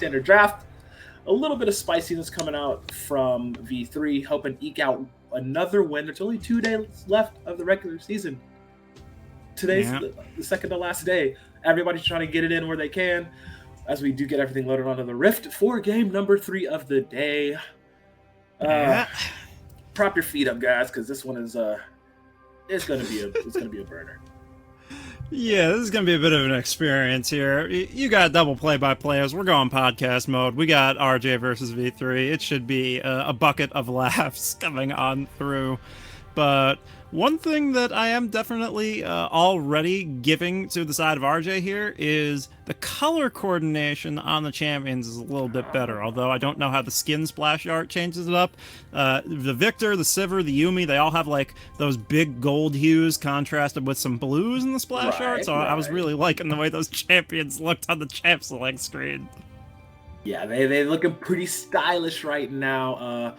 standard draft. A little bit of spiciness coming out from V3, hoping to eke out another win. There's only 2 days left of the regular season. Today's the second to last day. Everybody's trying to get it in where they can as we do get everything loaded onto the Rift for game number 3 of the day. Prop your feet up, guys, because this one is it's gonna be a burner. Yeah, this is going to be a bit of an experience here. You got double play-by-players. We're going podcast mode. We got RJ versus V3. It should be a bucket of laughs coming on through. But one thing that I am definitely already giving to the side of RJ here is the color coordination on the champions is a little bit better, although I don't know how the skin splash art changes it up. The Victor, the Sivir, the Yuumi, they all have like those big gold hues contrasted with some blues in the splash art, so I was really liking the way those champions looked on the champ select screen. Yeah, they looking pretty stylish right now.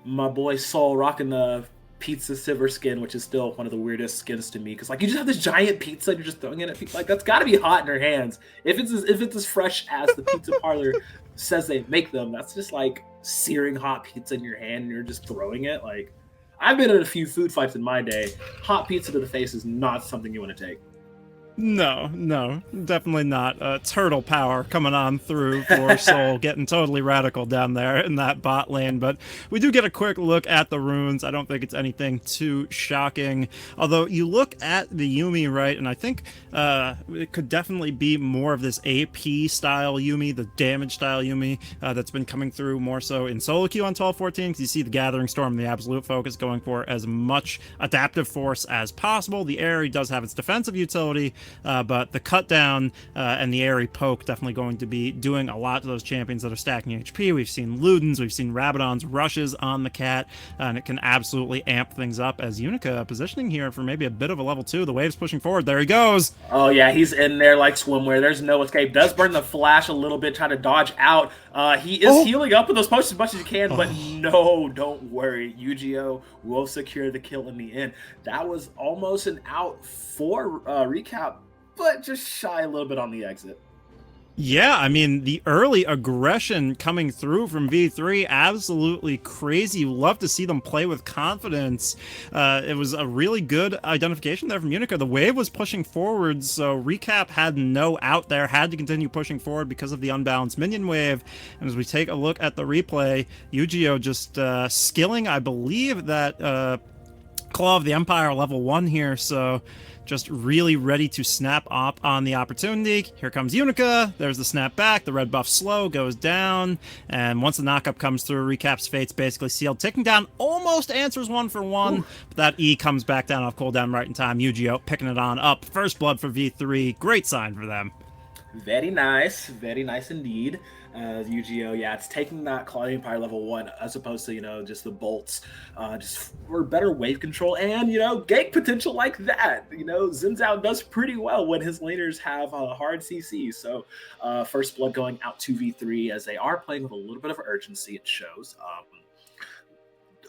My boy Sol rocking the pizza Sivir skin, which is still one of the weirdest skins to me, because like you just have this giant pizza and you're just throwing it at people. Like, that's got to be hot in your hands. If it's as fresh as the pizza parlor says they make them, that's just like searing hot pizza in your hand and you're just throwing it. Like, I've been in a few food fights in my day. Hot pizza to the face is not something you want to take. No, definitely not. Turtle power coming on through for Sol, getting totally radical down there in that bot lane. But we do get a quick look at the runes. I don't think it's anything too shocking. Although you look at the Yuumi, right, and I think it could definitely be more of this AP style Yuumi, the damage style Yuumi that's been coming through more so in solo queue on 12-14, because you see the Gathering Storm and the Absolute Focus going for as much adaptive force as possible. The Aerie does have its defensive utility, but the cut down and the Aerie poke definitely going to be doing a lot to those champions that are stacking HP. We've seen Ludens, we've seen Rabadon's rushes on the cat, and it can absolutely amp things up as Unica positioning here for maybe a bit of a level 2. The wave's pushing forward. There he goes. Oh yeah, he's in there like swimwear. There's no escape. Does burn the flash a little bit, try to dodge out. He is healing up with those potions as much as you can, but no, don't worry. Yu-Gi-Oh will secure the kill in the end. That was almost an out for recap, but just shy a little bit on the exit. Yeah, I mean, the early aggression coming through from V3, absolutely crazy. You love to see them play with confidence. It was a really good identification there from Unica. The wave was pushing forward, so Recap had no out there, had to continue pushing forward because of the unbalanced minion wave. And as we take a look at the replay, Yu-Gi-Oh just skilling, I believe, that Claw of the Empire level 1 here, so just really ready to snap up on the opportunity. Here comes Unica. There's the snap back. The red buff slow goes down. And once the knockup comes through, Recap's fate's basically sealed. Taking down almost answers 1 for 1. But that E comes back down off cooldown right in time. Yu-Gi-Oh picking it on up. First blood for V3. Great sign for them. Very nice indeed. Yu-Gi-Oh, yeah, it's taking that Claw of the Empire level 1 as opposed to, just the bolts, just for better wave control and, gank potential like that. Xin Zhao does pretty well when his laners have a hard CC. So first blood going out to V3 as they are playing with a little bit of urgency, it shows.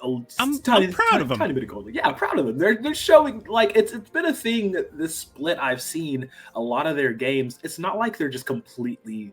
I'm proud of them. Tiny bit of gold. Yeah, I'm proud of them. They're showing, like, it's been a thing, this split I've seen a lot of their games. It's not like they're just completely,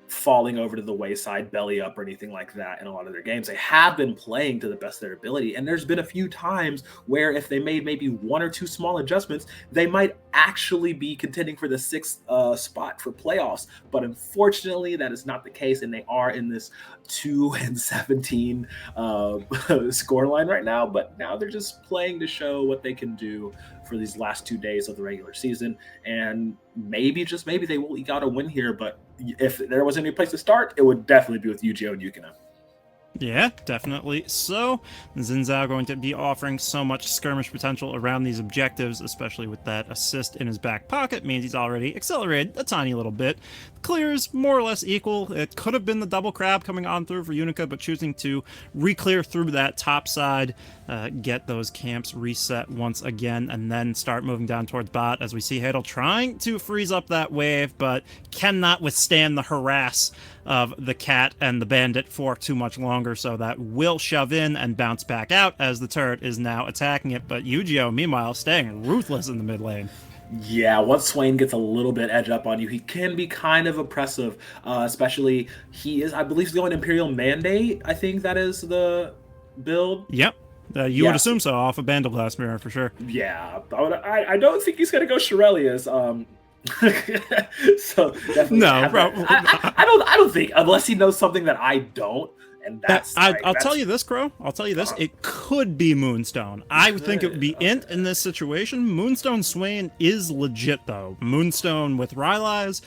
falling over to the wayside, belly up, or anything like that in a lot of their games. They have been playing to the best of their ability, and there's been a few times where if they made maybe 1 or 2 small adjustments, they might actually be contending for the 6th spot for playoffs. But unfortunately, that is not the case, and they are in this 2-17 scoreline right now. But now they're just playing to show what they can do for these last 2 days of the regular season, and maybe, just maybe, they will eke out a win here. But if there was any place to start, it would definitely be with Yu-Gi-Oh and Yukina. Yeah, definitely. So, Xin Zhao going to be offering so much skirmish potential around these objectives, especially with that assist in his back pocket, means he's already accelerated a tiny little bit. Clears more or less equal. It could have been the double crab coming on through for Unica, but choosing to re-clear through that top side, get those camps reset once again, and then start moving down towards bot as we see Hadel trying to freeze up that wave, but cannot withstand the harass of the cat and the bandit for too much longer, so that will shove in and bounce back out as the turret is now attacking it. But Yu-Gi-Oh, meanwhile, staying ruthless in the mid lane. Yeah, once Swain gets a little bit edge up on you, he can be kind of oppressive. Especially he is, I believe, he's going Imperial Mandate. I think that is the build. Yep. You would Yes, assume so off of Bandoglass Mirror for sure. yeah. I don't think he's gonna go Shirelius. So definitely No, have that. I don't think unless he knows something that I don't, and that's like, I'll tell you this, Crow. I'll tell you this. It could be Moonstone. I would think it would be Int in this situation. Moonstone Swain is legit, though. Moonstone with Rylai's,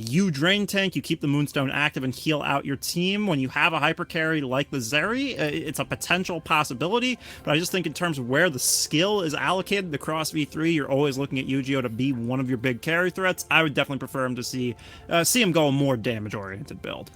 you drain tank, you keep the Moonstone active and heal out your team. When you have a hyper carry like the Zeri, it's a potential possibility, but I just think in terms of where the skill is allocated across V3, you're always looking at Yu-Gi-Oh! To be one of your big carry threats. I would definitely prefer him to see him go a more damage-oriented build.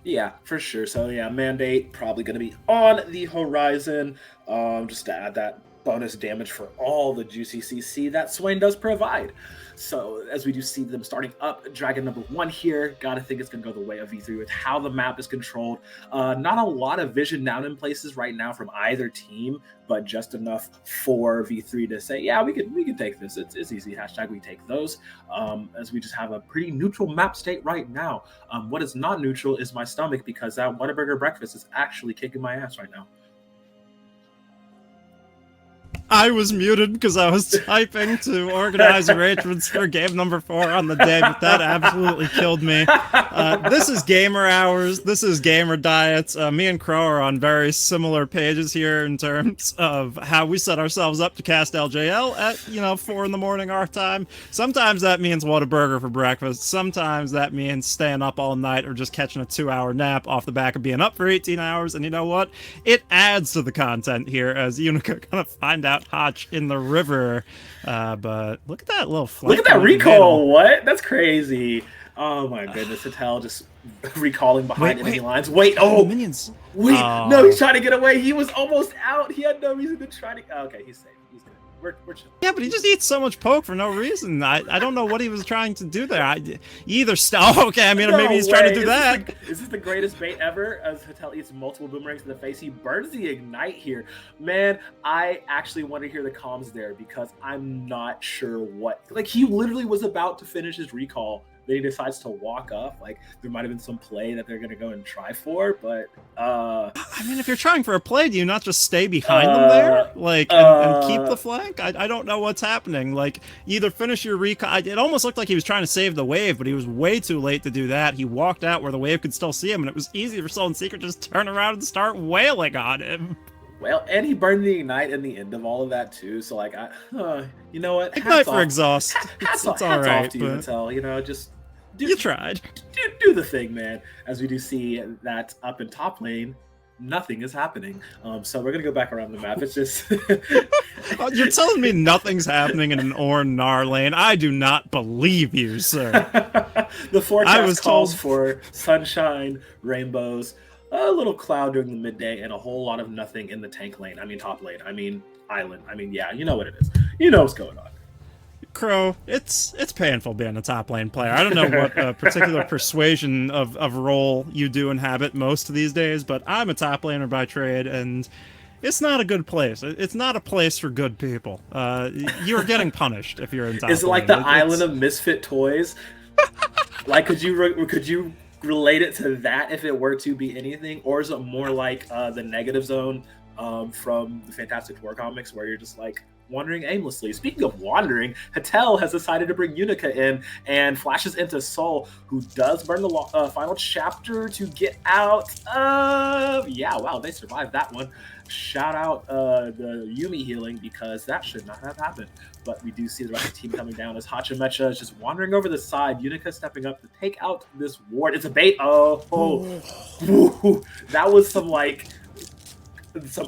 Yeah, for sure. So yeah, Mandate probably going to be on the horizon. Just to add that bonus damage for all the juicy CC that Swain does provide. So as we do see them starting up, Dragon number 1 here, gotta think it's gonna go the way of V3 with how the map is controlled. Not a lot of vision down in places right now from either team, but just enough for V3 to say, yeah, we can take this. It's easy. Hashtag we take those. As we just have a pretty neutral map state right now. What is not neutral is my stomach, because that Whataburger breakfast is actually kicking my ass right now. I was muted because I was typing to organize arrangements for game number 4 on the day, but that absolutely killed me. This is gamer hours. This is gamer diets. Me and Crow are on very similar pages here in terms of how we set ourselves up to cast LJL at, 4 in the morning our time. Sometimes that means Whataburger for breakfast. Sometimes that means staying up all night or just catching a 2-hour nap off the back of being up for 18 hours. And you know what? It adds to the content here as Unica gonna find out Hotch in the river, but look at that little flank. Look at that recall. What? That's crazy. Oh my goodness. Hitel just recalling behind enemy lines. Wait, minions. Wait, no, he's trying to get away. He was almost out. He had no reason to try to. Oh, okay, he's safe. He's good. We're chill. Yeah, but he just eats so much poke for no reason. I don't know what he was trying to do there. Okay, I mean, maybe he's trying to do that. Is this the greatest bait ever? As Hitel eats multiple boomerangs in the face, he burns the ignite here. Man, I actually want to hear the comms there, because I'm not sure what. Like, he literally was about to finish his recall. Then he decides to walk up. Like, there might have been some play that they're going to go and try for, but I mean, if you're trying for a play, do you not just stay behind them there, and keep the flank? I don't know what's happening. Like, either finish your recall. It almost looked like he was trying to save the wave, but he was way too late to do that. He walked out where the wave could still see him, and it was easy for Sullen Secret to just turn around and start wailing on him. Well, and he burned the ignite in the end of all of that too. So, like, you know what? Ignite for exhaust. It's all right. Off to you, Hitel. Just you tried. Do the thing, man. As we do see that up in top lane, nothing is happening. So we're gonna go back around the map. It's just you're telling me nothing's happening in an Ornar lane. I do not believe you, sir. The forecast calls for sunshine, rainbows, a little cloud during the midday, and a whole lot of nothing in the tank lane. I mean top lane. I mean island. I mean, yeah, you know what it is. You know what's going on. Crow, it's painful being a top lane player. I don't know what particular persuasion of role you do inhabit most of these days, but I'm a top laner by trade, and it's not a good place. It's not a place for good people. You're getting punished if you're in top lane. Is it like the island of misfit toys? Like, could you relate it to that if it were to be anything, or is it more like the negative zone from the Fantastic Four comics, where you're just like wandering aimlessly? Speaking of wandering, Hitel has decided to bring Unica in and flashes into Soul, who does burn the final chapter to get out. Yeah, wow, they survived that one. Shout out the Yumi healing, because that should not have happened. But we do see the rest of the team coming down as Hachimecha is just wandering over the side. Unica stepping up to take out this ward. It's a bait. Woo. That was some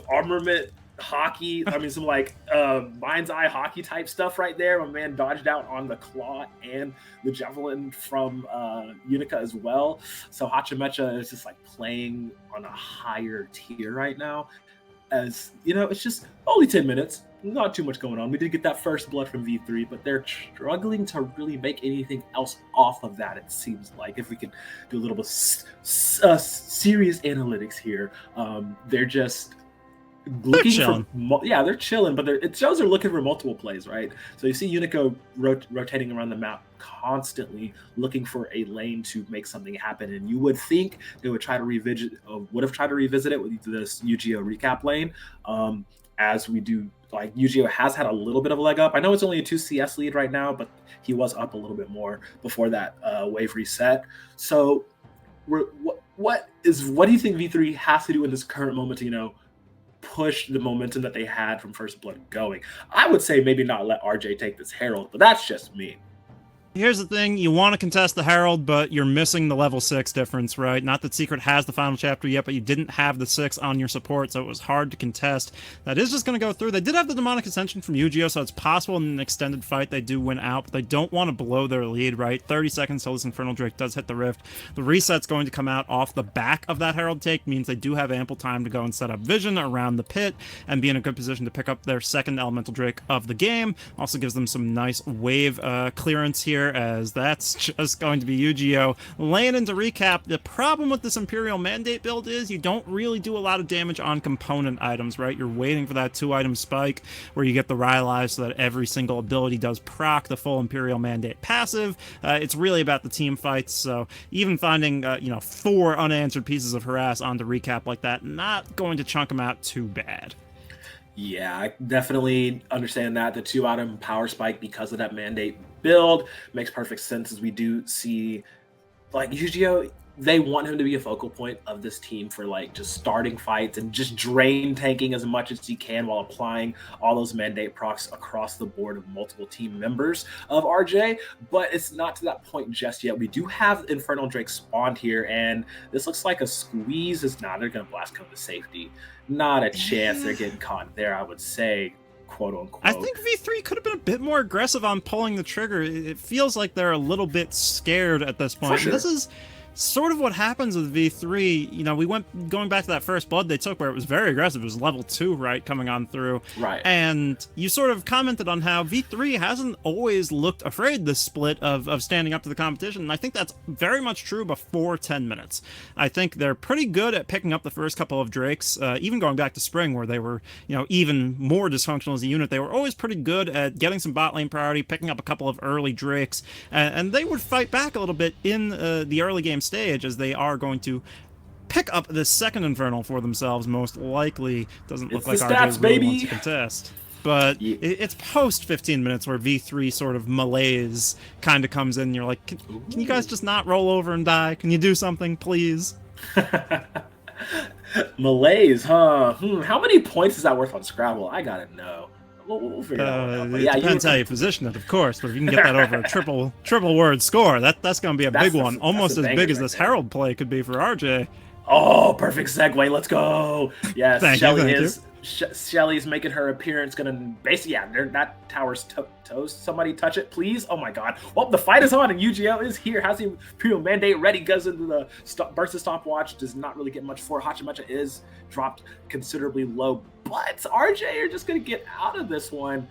armament hockey. I mean, some mind's eye hockey type stuff right there. My man dodged out on the claw and the javelin from Unica as well. So Hachimecha is just like playing on a higher tier right now. As you know, it's just only 10 minutes. Not too much going on. We did get that first blood from V3, but they're struggling to really make anything else off of that, it seems like. If we can do a little bit serious analytics here, they're just looking chilling. for they're chilling, but it shows they're looking for multiple plays, right? So you see Unico rotating around the map constantly, looking for a lane to make something happen, and you would think they would would have tried to revisit it with this UGO recap lane. As we do, like, UGO has had a little bit of a leg up. I know it's only a 2 CS lead right now, but he was up a little bit more before that wave reset. So what do you think V3 has to do in this current moment to push the momentum that they had from First Blood going? I would say maybe not let RJ take this Herald, but that's just me. Here's the thing, you want to contest the Herald, but you're missing the level 6 difference, right? Not that Secret has the final chapter yet, but you didn't have the 6 on your support, so it was hard to contest. That is just going to go through. They did have the Demonic Ascension from Yu-Gi-Oh!, so it's possible in an extended fight they do win out, but they don't want to blow their lead, right? 30 seconds till this Infernal Drake does hit the Rift. The reset's going to come out off the back of that Herald take, means they do have ample time to go and set up vision around the pit and be in a good position to pick up their second Elemental Drake of the game. Also gives them some nice wave clearance here, as that's just going to be Yu-Gi-Oh! Laying into recap, the problem with this Imperial Mandate build is you don't really do a lot of damage on component items, right? You're waiting for that 2-item spike where you get the Rylai's so that every single ability does proc the full Imperial Mandate passive. It's really about the team fights, so even finding 4 unanswered pieces of harass onto recap like that, not going to chunk them out too bad. Yeah, I definitely understand that. The 2-item power spike because of that mandate build makes perfect sense, as we do see, like, Yu-Gi-Oh!, they want him to be a focal point of this team for, like, just starting fights and just drain tanking as much as he can while applying all those mandate procs across the board of multiple team members of RJ. But it's not to that point just yet. We do have Infernal Drake spawned here, and this looks like a squeeze. They're going to blast come to safety. Not a chance they're getting caught there, I would say, quote unquote. I think V3 could have been a bit more aggressive on pulling the trigger. It feels like they're a little bit scared at this point. Sure. This is sort of what happens with V3. We went going back to that first blood they took where it was very aggressive. It was level 2, right, coming on through. Right. And you sort of commented on how V3 hasn't always looked afraid this split of standing up to the competition. And I think that's very much true before 10 minutes. I think they're pretty good at picking up the first couple of Drakes, even going back to Spring where they were, even more dysfunctional as a unit. They were always pretty good at getting some bot lane priority, picking up a couple of early Drakes, and they would fight back a little bit in the early game stage, as they are going to pick up the second Infernal for themselves, most likely. Doesn't look like RJ really wants to contest. But it's post 15 minutes where V3 sort of malaise kind of comes in, and you're like, can you guys just not roll over and die? Can you do something, please? Malaise, huh? How many points is that worth on Scrabble? I gotta know. We'll figure it out. It depends how you position it, of course, but if you can get that over a triple word score, that's going to be a big one. Almost as big as this Herald play could be for RJ. Oh, perfect segue. Let's go. Yes, Thank Shelly's making her appearance. Gonna basically, that tower's toast. Somebody touch it, please. Oh my god. Well, the fight is on, and Yu-Gi-Oh! Is here. Has the Imperial Mandate ready. Goes into the burst of stopwatch. Does not really get much for. Hachimacha is dropped considerably low, but RJ are just gonna get out of this one.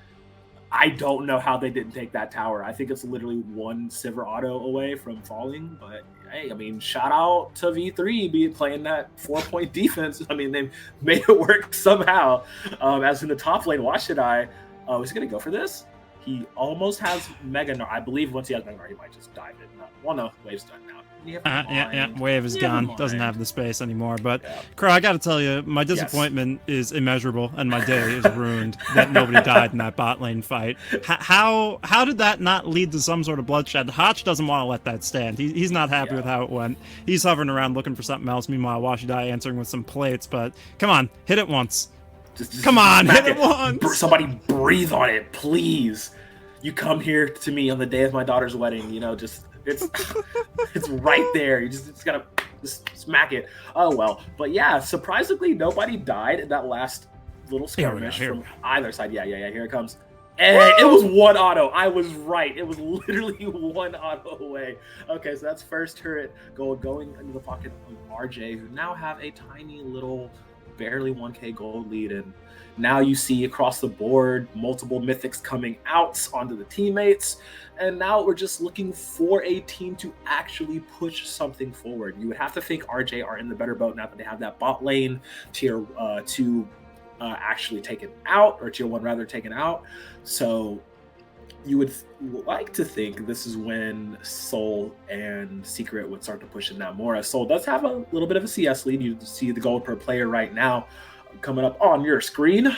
I don't know how they didn't take that tower. I think it's literally 1 Sivir auto away from falling, but hey, I mean, shout out to V3 playing that 4-point defense. I mean, they made it work somehow. As in the top lane, Washidai, is he going to go for this? He almost has Mega Gnar. I believe once he has Mega Gnar, he might just dive in. Well, no, Wave's done now. Wave is gone. Doesn't have the space anymore. But, Crow, I got to tell you, my disappointment is immeasurable, and my day is ruined that nobody died in that bot lane fight. How did that not lead to some sort of bloodshed? Hotch doesn't want to let that stand. He's not happy with how it went. He's hovering around looking for something else. Meanwhile, Washidai answering with some plates. But come on, hit it once. Come on, hit it once. Somebody breathe on it, please. You come here to me on the day of my daughter's wedding, it's right there. You just gotta smack it. Oh well. But yeah, surprisingly, nobody died in that last little skirmish from either side. Yeah, here it comes. And it was 1 auto. I was right. It was literally 1 auto away. Okay, so that's first turret going into the pocket of RJ, who now have a tiny little, barely 1k gold lead. And now you see across the board multiple mythics coming out onto the teammates. And now we're just looking for a team to actually push something forward. You would have to think RJ are in the better boat now that they have that bot lane tier 2 actually taken out, or tier 1 rather taken out. So you would like to think this is when Soul and Secret would start to push it down more, as Soul does have a little bit of a CS lead. You see the gold per player right now coming up on your screen.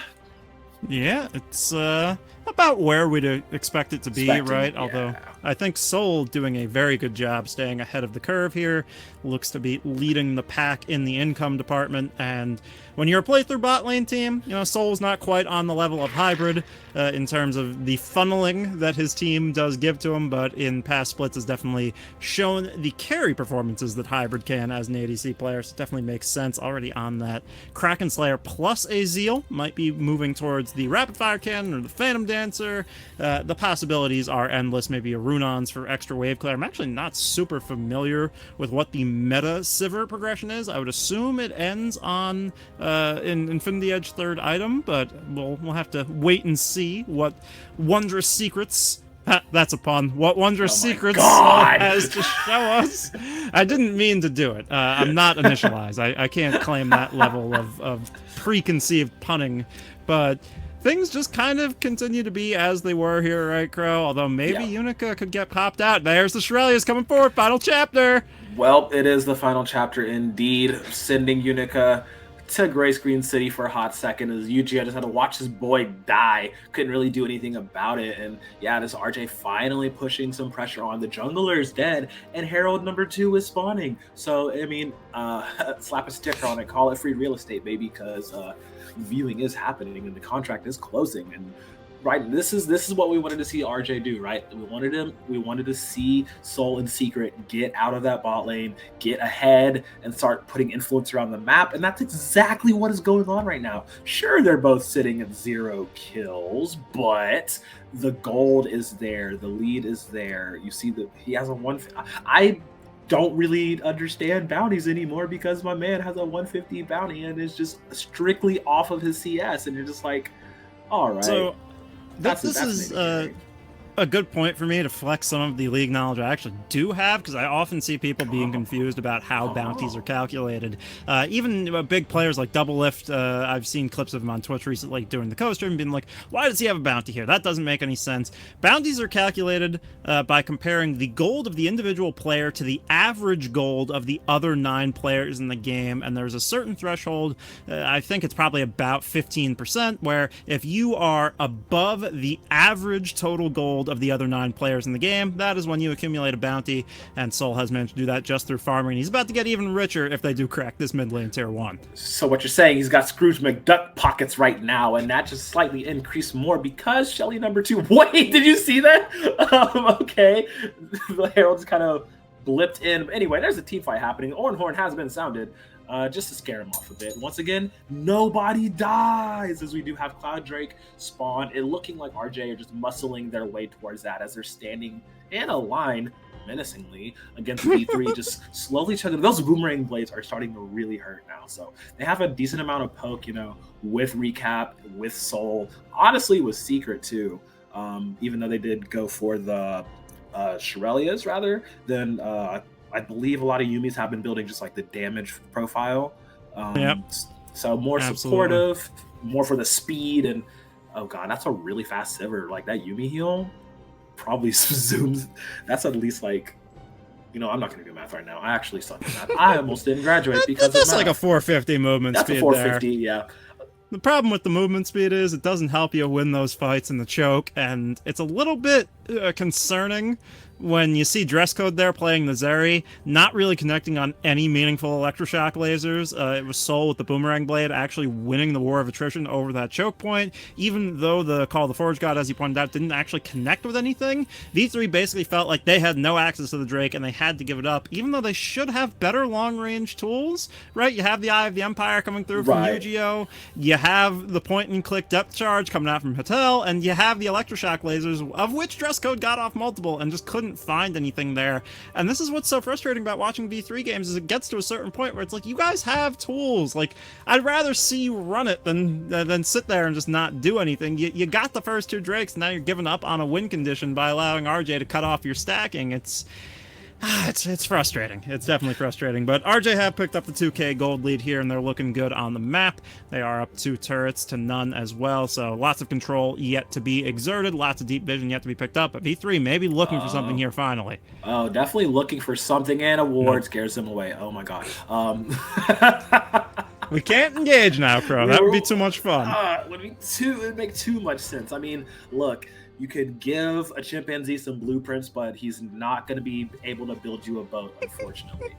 Yeah, it's about where we'd expect it to be, right? Yeah. Although I think Soul doing a very good job staying ahead of the curve here, looks to be leading the pack in the income department. And when you're a playthrough bot lane team, you know, Soul's not quite on the level of Hybrid in terms of the funneling that his team does give to him, but in past splits has definitely shown the carry performances that Hybrid can as an ADC player, so it definitely makes sense. Already on that Kraken Slayer plus a Zeal, might be moving towards the Rapid Fire Cannon or the Phantom Dancer. The possibilities are endless. Maybe a Runons for extra wave clear. I'm actually not super familiar with what the meta Sivir progression is. I would assume it ends on in Infinity Edge 3rd item, but we'll have to wait and see what wondrous secrets. That's a pun. What wondrous secrets has to show us. I didn't mean to do it. I'm not initialized. I can't claim that level of preconceived punning, but things just kind of continue to be as they were here, right, Crow? Although maybe Unica could get popped out. There's the Shurelya's coming forward. Final chapter. Well, it is the final chapter indeed. Sending Unica to Gray Screen City for a hot second, as UGA just had to watch his boy die. Couldn't really do anything about it. And yeah, this RJ finally pushing some pressure on. The jungler is dead, and Herald number 2 is spawning. So, I mean, slap a sticker on it, call it free real estate, baby, because viewing is happening and the contract is closing. And right, this is what we wanted to see RJ do, right? We wanted to see Soul and Secret get out of that bot lane, get ahead, and start putting influence around the map, and that's exactly what is going on right now. Sure, they're both sitting at 0 kills, but the gold is there, the lead is there. You see that he has a 1. I don't really understand bounties anymore because my man has a 150 bounty and is just strictly off of his CS, and you're just like, all right. So this is a good point for me to flex some of the league knowledge I actually do have, because I often see people being confused about how bounties are calculated. Even big players like Double Lift, I've seen clips of him on Twitch recently doing the co-stream, being like, why does he have a bounty here? That doesn't make any sense. Bounties are calculated by comparing the gold of the individual player to the average gold of the other 9 players in the game, and there's a certain threshold, I think it's probably about 15%, where if you are above the average total gold of the other 9 players in the game, that is when you accumulate a bounty, and Soul has managed to do that just through farming. He's about to get even richer if they do crack this mid lane tier 1. So what you're saying, he's got Scrooge McDuck pockets right now, and that just slightly increased more because Shelly number 2. Wait, did you see that? Okay, the Herald's kind of blipped in. Anyway, there's a team fight happening. Oran Horn has been sounded. Just to scare him off a bit. Once again, nobody dies, as we do have Cloud Drake spawn. It looking like RJ are just muscling their way towards that as they're standing in a line menacingly against V3, just slowly chugging. Those boomerang blades are starting to really hurt now. So they have a decent amount of poke, you know, with Recap, with Soul, honestly with Secret too. Even though they did go for the Shurelya's rather than I believe a lot of Yumis have been building just like the damage profile. So more supportive, more for the speed, and oh god, that's a really fast Sivir. Like that Yumi heal probably zooms. That's at least like, you know, I'm not going to do math right now. I actually suck at math. I almost didn't graduate because that's of math. Like a 450 movement that's speed. That's a 450, there. yeah. The problem with the movement speed is it doesn't help you win those fights in the choke, and it's a little bit concerning when you see Dresscode there playing the Zeri, not really connecting on any meaningful electroshock lasers. It was Soul with the Boomerang Blade actually winning the war of attrition over that choke point, even though the Call of the Forge God, as you pointed out, didn't actually connect with anything. V3 basically felt like they had no access to the Drake and they had to give it up, even though they should have better long-range tools, right? You have the Eye of the Empire coming through from UGO, you have the point-and-click depth charge coming out from Hotel, and you have the electroshock lasers, of which Dresscode got off multiple and just couldn't find anything there. And this is what's so frustrating about watching V3 games, is it gets to a certain point where it's like, you guys have tools. Like, I'd rather see you run it than sit there and just not do anything. You got the first 2 Drakes, now you're giving up on a win condition by allowing RJ to cut off your stacking. It's It's frustrating. It's definitely frustrating. But RJ have picked up the 2K gold lead here, and they're looking good on the map. They are up 2 turrets to none as well, so lots of control yet to be exerted, lots of deep vision yet to be picked up. But V3 may be looking for something here finally. Oh, definitely looking for something, and a ward scares them away. Oh my god. We can't engage now, Crow. That would be too much fun. It'd make too much sense. I mean, look, you could give a chimpanzee some blueprints, but he's not going to be able to build you a boat, unfortunately.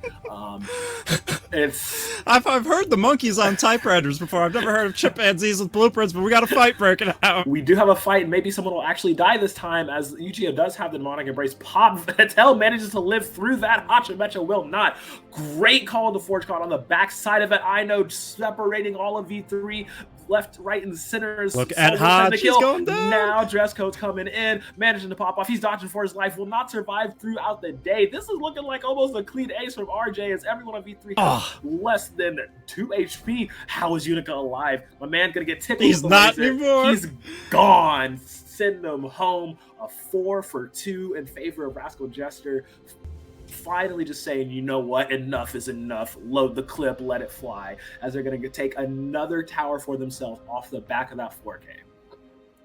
I've heard the monkeys on typewriters before. I've never heard of chimpanzees with blueprints, but we got a fight breaking out. We do have a fight, and maybe someone will actually die this time, as Yu-Gi-Oh does have the demonic embrace. Pop Vettel manages to live through that. Hachimecha will not. Great call to Forge Caught on the back side of it. I know, separating all of V3. Left, right, and center. Look at Hodge. He's going down. Now dress code's coming in, managing to pop off. He's dodging for his life. Will not survive throughout the day. This is looking like almost a clean ace from RJ, as everyone on V3 has less than 2 HP. How is Unica alive? My man gonna get tickled. He's not anymore. He's gone. Send them home. A 4 for 2 in favor of Rascal Jester. Finally just saying, you know what, enough is enough. Load the clip, let it fly, as they're going to take another tower for themselves off the back of that 4K.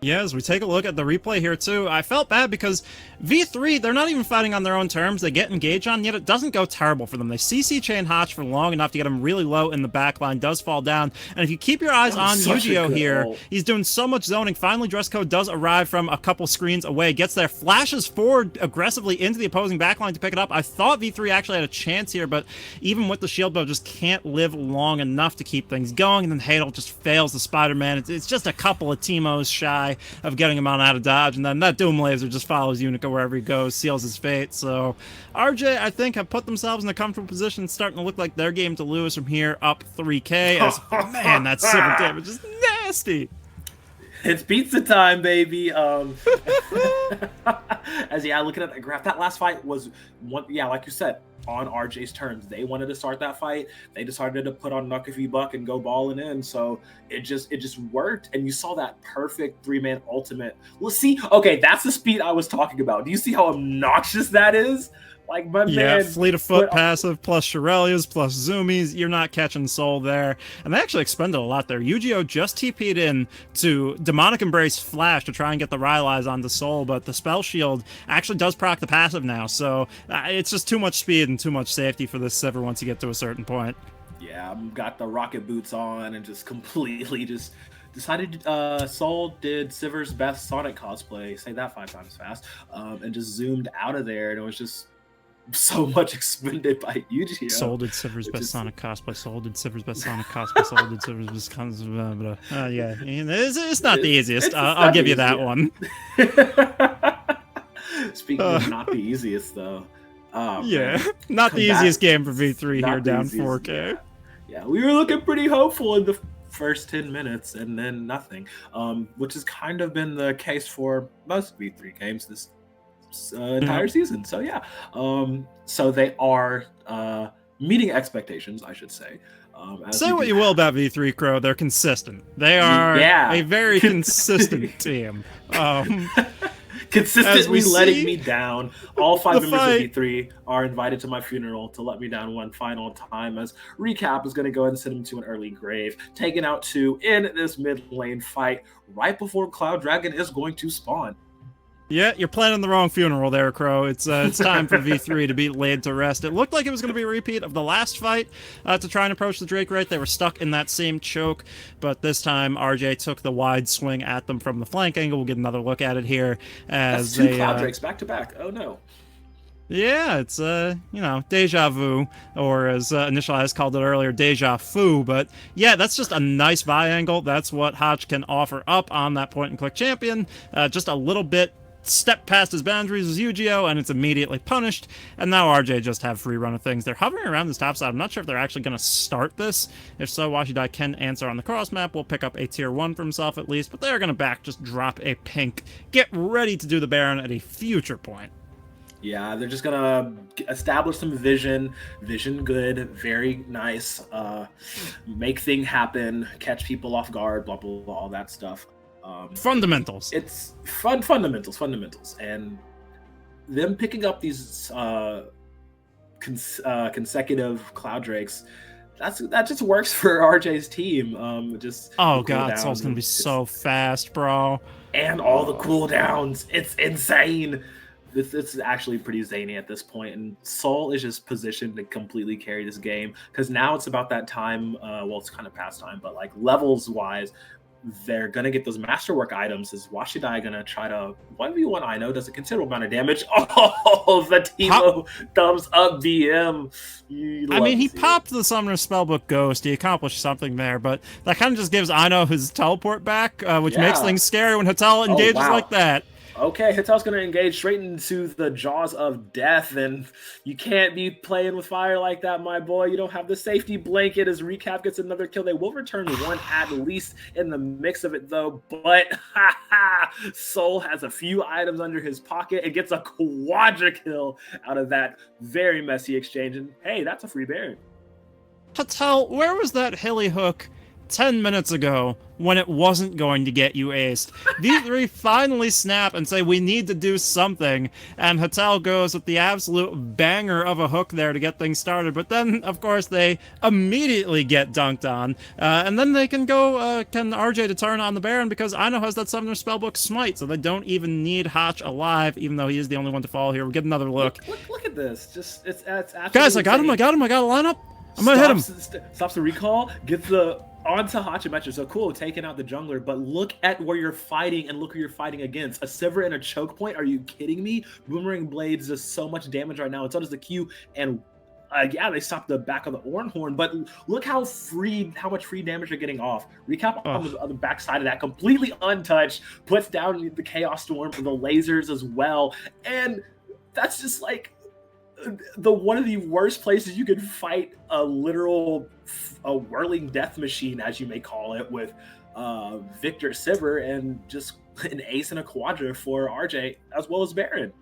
Yeah, as we take a look at the replay here too, I felt bad because V3, they're not even fighting on their own terms. They get engaged on, yet it doesn't go terrible for them. They CC chain Hotch for long enough to get him really low in the backline, does fall down. And if you keep your eyes on Yu-Gi-Oh here, he's doing so much zoning. Finally, dress code does arrive from a couple screens away, gets there, flashes forward aggressively into the opposing backline to pick it up. I thought V3 actually had a chance here, but even with the shield bow, just can't live long enough to keep things going. And then Hadel just fails the Spider-Man. It's just a couple of Teemos shy of getting him on out of dodge, and then that Doom Laser just follows Unica wherever he goes, seals his fate. So RJ, I think, have put themselves in a comfortable position, starting to look like their game to lose from here, up 3K. As man, that silver damage is nasty. It's pizza time, baby. As looking at the graph, that last fight was one. Yeah, like you said, on RJ's terms. They wanted to start that fight. They decided to put on Knuck if you buck and go balling in. So it just worked. And you saw that perfect 3-man ultimate. Well, see, okay, that's the speed I was talking about. Do you see how obnoxious that is? Like, my man, fleet of foot passive plus Shirelias plus Zoomies. You're not catching Soul there. And they actually expended a lot there. Yu-Gi-Oh just TP'd in to Demonic Embrace Flash to try and get the Rylai's onto Soul, but the Spell Shield actually does proc the passive now. So it's just too much speed and too much safety for this Sivir once you get to a certain point. Yeah, got the rocket boots on and just completely just decided Soul did Sivir's best Sonic cosplay, say that 5 times fast, and just zoomed out of there, and it was just so much expended by Yu-Gi-Oh. Soul did Sivir's best Sonic cosplay. Soul did Sivir's best Sonic cosplay. Soul did Sivir's best cosplay. Yeah, it's not the easiest. I'll give you that one. Speaking of not the easiest, though. Yeah, not the easiest game for V3 here, down 4K. Yeah, we were looking pretty hopeful in the first 10 minutes, and then nothing, which has kind of been the case for most V3 games this entire season. So yeah, so they are meeting expectations, I should say. Say what you will about V3 Crow, they're consistent. They are a very consistent team. Consistently letting me down. All 5 members of V3 are invited to my funeral to let me down one final time, as Recap is going to go ahead and send him to an early grave, taking out 2 in this mid lane fight right before Cloud Dragon is going to spawn. Yeah, you're planning the wrong funeral there, Crow. It's time for V3 to be laid to rest. It looked like it was going to be a repeat of the last fight to try and approach the Drake right. They were stuck in that same choke, but this time RJ took the wide swing at them from the flank angle. We'll get another look at it here. As that's 2 Cloud Drakes back to back. Oh no. Yeah, it's, deja vu, or as Initialize called it earlier, deja fu. But yeah, that's just a nice buy angle. That's what Hotch can offer up on that point-and-click champion. Just a little bit step past his boundaries as Yu-Gi-Oh, and it's immediately punished. And now RJ just have free run of things. They're hovering around this top side. I'm not sure if they're actually going to start this. If so, Washidai can answer on the cross map. We'll pick up a tier 1 for himself at least, but they're going to just drop a pink. Get ready to do the Baron at a future point. Yeah, they're just gonna establish some vision good, very nice, make thing happen, catch people off guard, blah blah blah, all that stuff. Fundamentals. It's fundamentals, and them picking up these consecutive Cloud Drakes. That just works for RJ's team. Just Oh god, Soul's gonna be so fast, bro. And all the cooldowns. It's insane. This is actually pretty zany at this point, and Soul is just positioned to completely carry this game because now it's about that time. Well, it's kind of past time, but like levels wise, they're gonna get those masterwork items. Is Washidai gonna try to 1v1 Ino? Does a considerable amount of damage. Oh, the Timo thumbs up BM. I mean, he popped the Summoner Spellbook Ghost. He accomplished something there, but that kind of just gives Ino his teleport back, which makes things scary when Hatel engages like that. Okay, Hitel's going to engage straight into the jaws of death, and you can't be playing with fire like that, my boy. You don't have the safety blanket as Recap gets another kill. They will return one at least in the mix of it, though, but Soul has a few items under his pocket and gets a quadra kill out of that very messy exchange, and hey, that's a free Baron. Hatel, where was that hilly hook 10 minutes ago when it wasn't going to get you aced? V3 finally snap and say we need to do something, and Hatel goes with the absolute banger of a hook there to get things started, but then of course they immediately get dunked on, and then they can go can RJ to turn on the Baron because Ino has that Summoner Spellbook Smite, so they don't even need Hotch alive, even though he is the only one to fall here. We'll get another look. Look at this. Just it's absolutely guys, I got him, I got a lineup. I'm gonna hit him. Stops the recall, gets the onto Hachimetra. So cool, taking out the jungler, but look at where you're fighting and look who you're fighting against. A Sivir and a choke point? Are you kidding me? Boomerang Blades does so much damage right now, and so does the Q. And yeah, they stopped the back of the Ornhorn, but look how much free damage they're getting off. Recap on the backside of that, completely untouched, puts down the Chaos Storm for the lasers as well, and that's just like one of the worst places you could fight a literal whirling death machine, as you may call it, with Victor Sivir and just an ace and a quadra for RJ as well as Baron.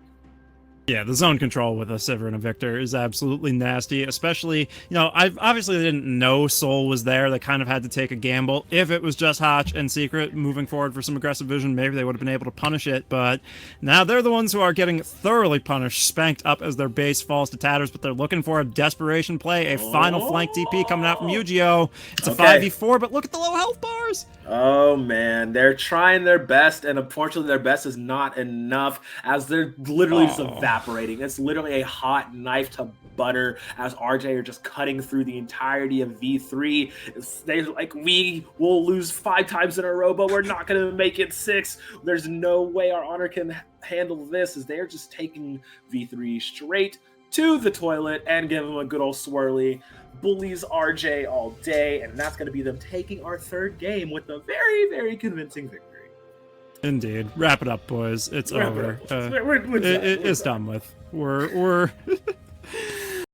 Yeah, the zone control with a Sivir and a Victor is absolutely nasty, especially, you know, obviously they didn't know Soul was there. They kind of had to take a gamble. If it was just Hotch and Secret moving forward for some aggressive vision, maybe they would have been able to punish it, but now they're the ones who are getting thoroughly punished, spanked up as their base falls to tatters, but they're looking for a desperation play, a final flank TP coming out from Yu-Gi-Oh! It's a 5v4, but look at the low health bars! Oh man, they're trying their best, and unfortunately their best is not enough, as they're literally just evaporating. It's literally a hot knife to butter as RJ are just cutting through the entirety of V3. They're like, we will lose 5 times in a row, but we're not going to make it 6. There's no way our honor can handle this, as they're just taking V3 straight to the toilet and give him a good old swirly. Bullies RJ all day, and that's going to be them taking our 3rd game with a very, very convincing victory. Indeed. Wrap it up, boys. It's over. It's done with. We're